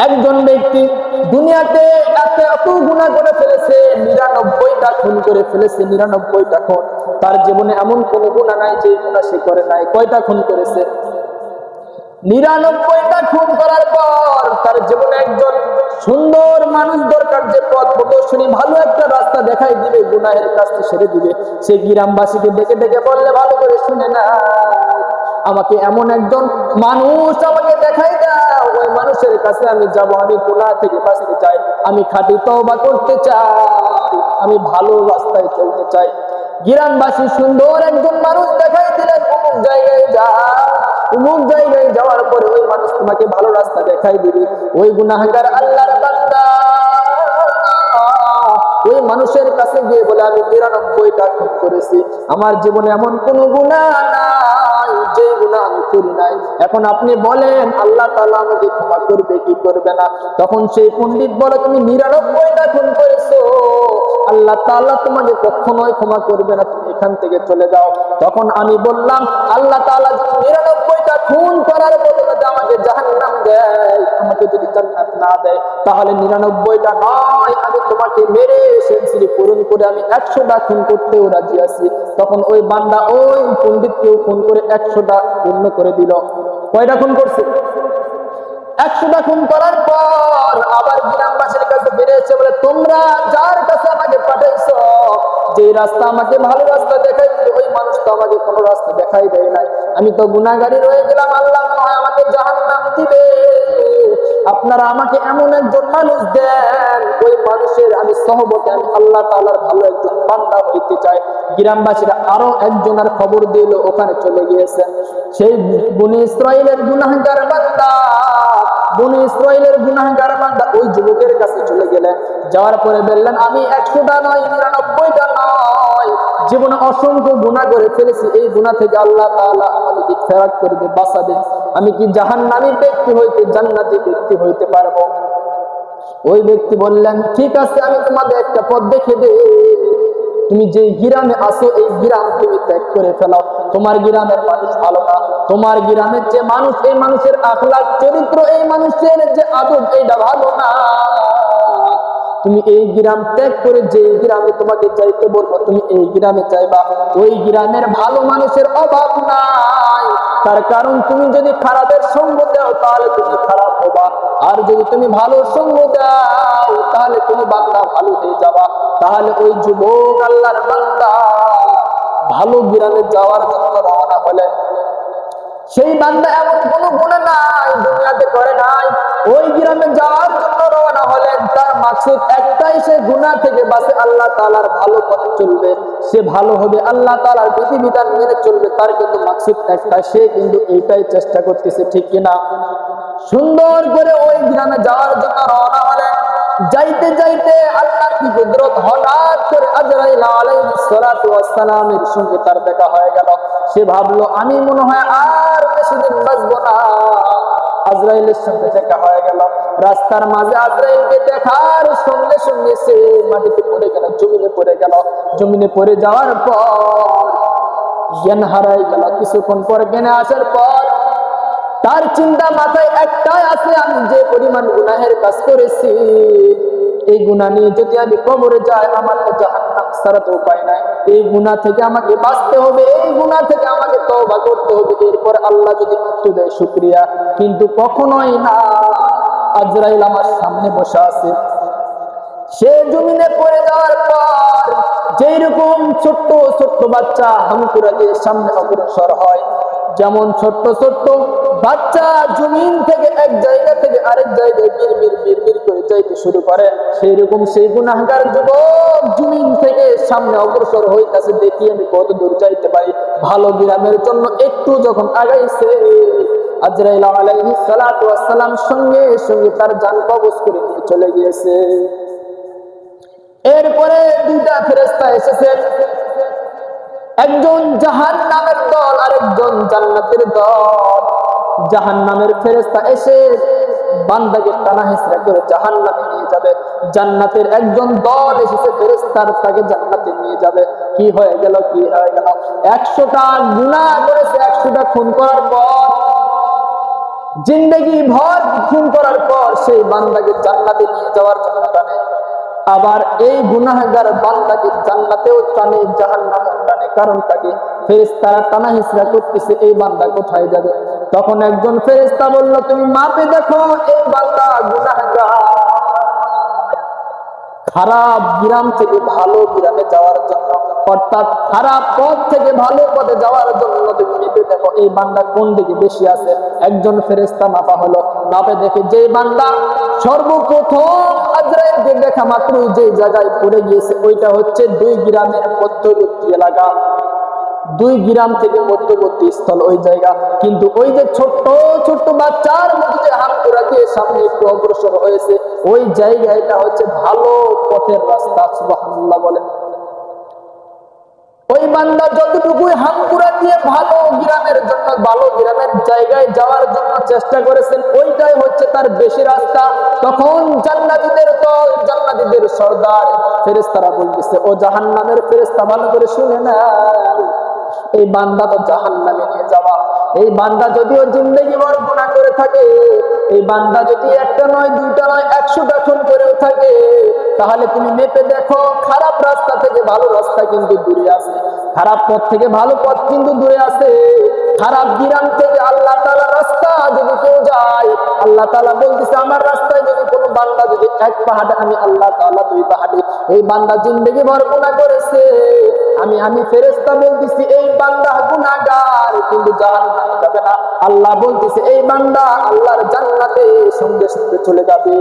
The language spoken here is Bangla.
একজন ব্যক্তি দুনিয়াতে এত গুনাহ করে ফেলেছে, 99টা খুন করে ফেলেছে, 99টা খুন। তার জীবনে এমন কোন গুনাহ নাই যে গুনাহ সে করে নাই। কয়টা খুন করেছে? 99টা খুন করার পর তার জীবনে একজন সুন্দর মানুষ দরকার, যে পথ প্রদর্শনী, ভালো একটা রাস্তা দেখাই দিবে, গুনাহের কাজটা সেরে দিবে। সে গ্রামবাসীকে ডেকে ডেকে বললে, ভালো করে শুনে না, আমাকে এমন একজন মানুষ আমাকে দেখাই দাও, ওই মানুষের কাছে আমি যাব, আমি গুনাহ থেকে বাঁচতে চাই, আমি খাঁটি তওবা করতে চাই, আমি ভালো রাস্তায় চলতে চাই। গ্রামবাসী সুন্দর একজন মানুষ দেখাই দিলেন, অমুক জায়গায় যা, অমুক জায়গায় যাওয়ার পরে ওই মানুষ তোমাকে ভালো রাস্তা দেখাই দিবে। ওই গুনাহগার আল্লাহর বান্দা ওই মানুষের কাছে গিয়ে বলে, আমি 99টা খুন করেছি, আমার জীবনে এমন কোন গুনাহ নাই যে গুনাহ আমি করি নাই, এখন আপনি বলেন আল্লাহ তাআলা আমাকে ক্ষমা করবে কি করবে না? তখন সেই পণ্ডিত বলে, তুমি 99টা খুন করেছো, আল্লাহ তাআলা তোমাকে কখনোই ক্ষমা করবে না, তুমি এখান থেকে চলে যাও। তখন আমি বললাম, আল্লাহ তাআলা যদি 99টা খুন করার বদলে আমাকে জাহান্নাম দেয়, আমাকে যদি জান্নাত না দেয়, তাহলে 99টা নয়, আমি তোমাকে মেরে সেঞ্চুরি পূরণ করে আমি 100টা খুন করতেও রাজি আছি। তখন ওই বান্দা ওই পণ্ডিতকেও খুন করে 100টা পূর্ণ করে দিল। কয়টা খুন করছে? 100টা খুন করার পর আবার গ্রামবাসীর কাছে ফিরে এসে বলে, তোমরা যার কাছে আমাকে পাঠাইছো, যে রাস্তা আমাকে ভালো রাস্তা দেখাই দিল, ওই মানুষ তো আমাকে কোনো রাস্তা দেখাই দেয় নাই, আমি তো গুনাহগারী রয়ে গেলাম, আল্লাহ মনে হয় আমাকে জাহান্নাম দিবে, আপনারা আমাকে এমন একজন মানুষ দেন, ওই মানুষের আমি সহবতে আমি আল্লাহ তাআলার ভালো একজন বান্দা হইতে চাই। গ্রামবাসীরা আরো একজনের খবর দিল, ওখানে চলে গিয়েছে সেই বনী ইসরাইলের গুনাহগার বান্দা, বনী ইসরাইলের গুনাহগার বান্দা ওই যুবকের কাছে চলে গেলেন। যাওয়ার পরে বললেন, আমি 100টা নয়, 99টা নয়, জীবনে অসংখ্য গুনাহ করে ফেলেছি, এই গুনাহ থেকে আল্লাহ তাআলা আমাকে ফেরাত করবে, বাঁচাবে, আমি কি জাহান্নামী ব্যক্তি হইতে জান্নাতি ব্যক্তি হইতে পারবো? ওই ব্যক্তি বললেন, ঠিক আছে, আমি তোমাদের একটা পথ দেখে দেই, তুমি যে গ্রামে আসো এই গ্রাম তুমি ত্যাগ করে ফেলাও, তোমার গ্রামের মানুষ ভালো না, তোমার গ্রামের যে মানুষ, এই মানুষের আখলাক চরিত্র, এই মানুষের যে আদব, এইটা ভালো না, তুমি এই গ্রাম ত্যাগ করে যে গ্রামে তোমাকে যাইতে বলবো তুমি এই গ্রামে যাইবা, ওই গ্রামের ভালো মানুষের অভাব নাই, তার কারণ তুমি যদি খারাপের সঙ্গ দাও তাহলে তুমি খারাপ হবা, আর যদি তুমি ভালো সঙ্গ দাও তাহলে তুমি বান্দা ভালো হয়ে যাবা। তাহলে ওই যুবক আল্লাহর বান্দা ভালো গ্রামে যাওয়ার জন্য রওনা হলেন। সেই বান্দা এমন কোন গুনাহ নাই দুনিয়াতে করে নাই, ওই গ্রামে যাওয়ার জন্য রওনা হলেন, তার মাকসুদ একটাই, সে গুনাহ থেকে বাঁচে, আল্লাহ তাআলার ভালো পথে চলবে, সে ভালো হবে, আল্লাহ তাআলার বিধিবিধান মেনে চলবে, তার কিন্তু মাকসুদ একটাই, সে কিন্তু এইটাই চেষ্টা করতেছে, ঠিক কিনা? সুন্দর করে ওই গ্রামে যাওয়ার জন্য রওনা হলেন। যাইতে যাইতে আল্লাহর কি কুদরত, হঠাৎ করে আজরাইল আলাইহিস সালাতু ওয়াস সালামের সঙ্গে তার দেখা হয়ে গেল। সে ভাবলো, আমি মনে হয় আর বেশিদিন বাঁচবো না। আজরাইলের সঙ্গে দেখা হয়ে গেল। রাস্তার মাঝে আজরাইলকে দেখার সঙ্গে সঙ্গে সে মাটিতে পড়ে গেল, জমিনে পড়ে গেল। জমিনে পড়ে যাওয়ার পর জ্ঞান হারাই গেল। কিছুক্ষণ পর জ্ঞানে আসার পর তার চিন্তা মাথায় একটাই আছে, আমি যে পরিমাণ গুনাহের কাজ করেছি, এই গুনাহ নিয়ে যদি আমি কবরে যাই, আমার তো জাহান্নাম ছাড়া তো উপায় নাই, এই গুনাহ থেকে আমাকে বাঁচতে হবে, এই গুনাহ থেকে আমাকে তওবা করতে হবে, এরপর আল্লাহ যদি মৃত্যু দেয় শুকরিয়া, কিন্তু কখনোই না। আজরাইল আমার সামনে বসে আছে। সে জমিনে পড়ে যাওয়ার পর যেই রকম ছোট্ট ছোট্ট বাচ্চা হামকুরা দিয়ে সামনে অগ্রসর হয়, যেমন ছোট্ট ছোট্ট বাচ্চা জমিন থেকে এক জায়গা থেকে আরেক জায়গায় বিড়বিড় করে যাইতে শুরু করে, সেই রকম সেই গুনাহগার যুবক জমিন থেকে সামনে অগ্রসর হইতাছে, দেখি আমি কত দূর যাইতে পারি। ভালো গ্রামের জন্য একটু যখন আগাইছে, আজরাইল আলাইহিস সালাতু ওয়াস সালাম সঙ্গে সঙ্গে তার জান কবজ করে নিয়ে চলে গিয়েছে। এরপরে দুইটা ফেরেশতা এসেছেন, একজন জাহান্নামের দল আর একজন জান্নাতের দল। জাহান্নামের ফেরেশতা এসে বান্দাকে টানা হেঁচড়া করে জাহান্নামে নিয়ে যাবে, জান্নাতের একজন দল এসেছে ফেরেশতার তাকে জান্নাতে নিয়ে যাবে। কি হয়ে গেল? কি হয়ে গেল? 100টা গুনাহ করেছে, 100টা খুন করার পর, জিন্দেগি ভর খুন করার পর সেই বান্দাকে জান্নাতে নিয়ে যাওয়ার জন্য টানে, আবার এই গুনাহগার বান্দাকে জান্নাতেও টানে, জাহান্নামেও টানে। কারণটা কি? ফেরেশতারা টানা হিসরা করতেছে এই বান্দা কোথায় যাবে। তখন একজন ফেরেশতা বলল, তুমি মাপে দেখো এই বান্দা গুনাহগার, খারাপ গ্রাম থেকে ভালো গ্রামে যাওয়ার জন্য, অর্থাৎ খারাপ পথ থেকে ভালো পথে যাওয়ার জন্য তুমি মেপে দেখো এই বান্দা কোন দিকে বেশি আছে। একজন ফেরেশতা মাপা হলো, মাপে দেখে যে বান্দা সর্বপ্রথম আজরাইলকে দেখা মাত্রই যে জায়গায় পড়ে গিয়েছে ওইটা হচ্ছে 2 গ্রামের মধ্যবর্তী এলাকা, 2 গ্রাম থেকে মধ্যবর্তী স্থল ওই জায়গা। কিন্তু ওই যে ছোট্ট ছোট্ট বাচ্চার মতো যে হামকুরা দিয়ে সামনে একটু অগ্রসর হয়েছে ওই জায়গাটা হচ্ছে ভালো পথের রাস্তা। সুবহানাল্লাহ বলেন। ওই বান্দা যতটুকুই হামকুরা দিয়ে ভালো গ্রামের জন্য, ভালো গ্রামের জায়গায় যাওয়ার জন্য চেষ্টা করেছেন ওইটাই হচ্ছে তার বেশি রাস্তা। তখন জান্নাতীদের দল, জান্নাতীদের সর্দার ফেরেশতারা বলতেছে, ও জাহান্নামের ফেরেশতা ভালো করে শুনে না, এই বান্দা তো জাহান্নামে নিয়ে যাওয়া। এই বান্দা যদিও জিন্দেগি ভর গুনাহ করে থাকে, এই বান্দা যদি একটা নয় দুইটা নয় 100টা খুন করেও থাকে, তাহলে তুমি মেপে দেখো খারাপ রাস্তা থেকে ভালো রাস্তা কিন্তু দূরে আছে, খারাপ পথ থেকে ভালো পথ কিন্তু দূরে আছে। খারাপ গ্রাম থেকে আল্লাহ তাআলা রাস্তা যদি কেউ যায়, আল্লাহ তাআলা বলতেছে আমার রাস্তায় যদি কোনো বান্দা যদি 1 পাহাড়, আমি আল্লাহ তাআলা 2 পাহাড়ে। এই বান্দা জিন্দেগি ভর গুনাহ করেছে, আমি ফেরেশতা বলতেছি এই বান্দা গুনাহগার, কিন্তু জাহান্নামে যাবে না। আল্লাহ বলতেছে এই বান্দা আল্লাহর জান্নাতে সঙ্গে সঙ্গে চলে যাবে।